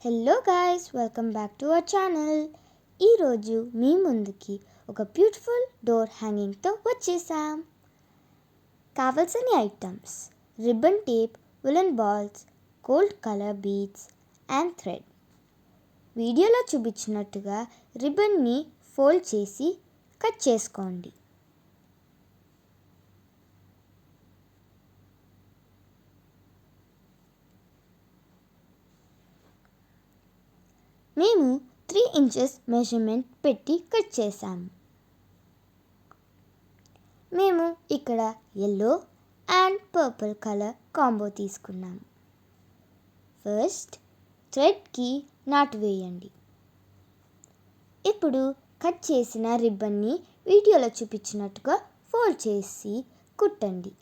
Hello guys, welcome back to our channel. ఈరోజు మీ ముందుకి ఒక బ్యూటిఫుల్ డోర్ హ్యాంగింగ్తో వచ్చేసాం. కావాల్సిన items: ribbon tape, woollen balls, gold colour beads and thread. వీడియోలో చూపించినట్టుగా రిబ్బన్ని ఫోల్డ్ చేసి కట్ చేసుకోండి. మేము 3 ఇంచెస్ మెజర్మెంట్ పెట్టి కట్ చేసాము. మేము ఇక్కడ yellow and purple colour combo తీసుకున్నాము. ఫస్ట్ థ్రెడ్కి నాటు వేయండి. ఇప్పుడు కట్ చేసిన రిబ్బన్ని వీడియోలో చూపించినట్టుగా ఫోల్డ్ చేసి కుట్టండి.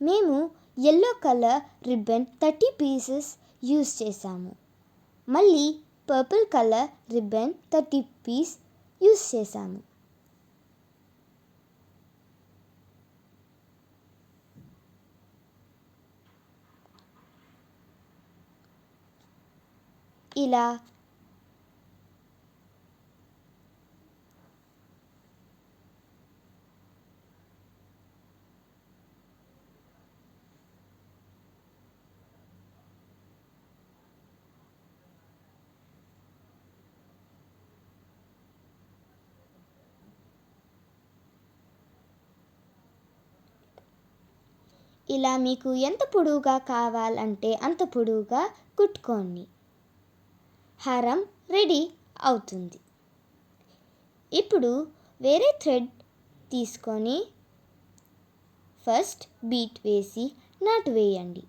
మేము yellow colour ribbon 30 pieces use చేసాము. మళ్ళీ purple colour ribbon 30 piece use చేసాము. ఇలా మీకు ఎంత పొడవుగా కావాలంటే అంత పొడవుగా కుట్టుకోండి. హారం రెడీ అవుతుంది. ఇప్పుడు వేరే థ్రెడ్ తీసుకొని ఫస్ట్ బీట్ వేసి నాటు వేయండి.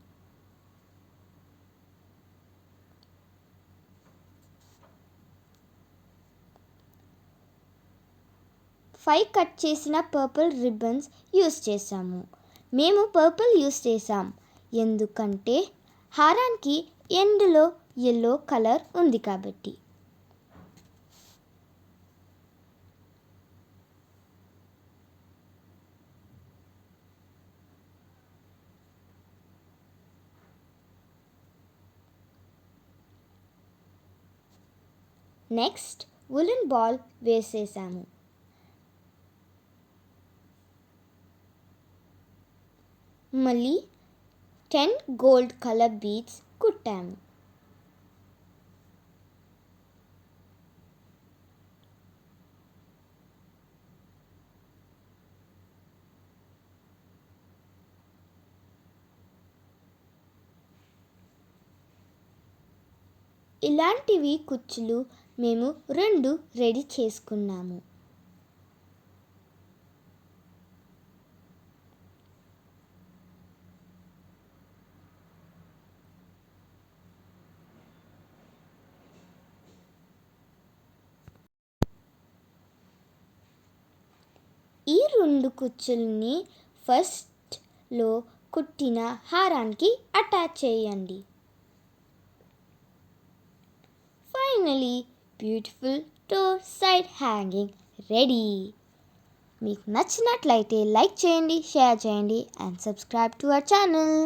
ఫైవ్ కట్ చేసిన పర్పుల్ రిబ్బన్స్ యూస్ చేసాము. మేము పర్పుల్ యూస్ చేసాం ఎందుకంటే హారానికి ఎండ్లో ఎల్లో కలర్ ఉంది కాబట్టి. నెక్స్ట్ ఉలెన్ బాల్ వేసేసాము. మళ్ళీ 10 గోల్డ్ కలర్ బీడ్స్ కుట్టాము. ఇలాంటివి కుచ్చులు మేము 2 రెడీ చేసుకున్నాము. ఈ 2 కుచ్చుల్ని ఫస్ట్లో కుట్టిన హారానికి అటాచ్ చేయండి. Finally beautiful door side hanging ready. మీకు నచ్చినట్లయితే లైక్ చేయండి, షేర్ చేయండి and subscribe to our channel.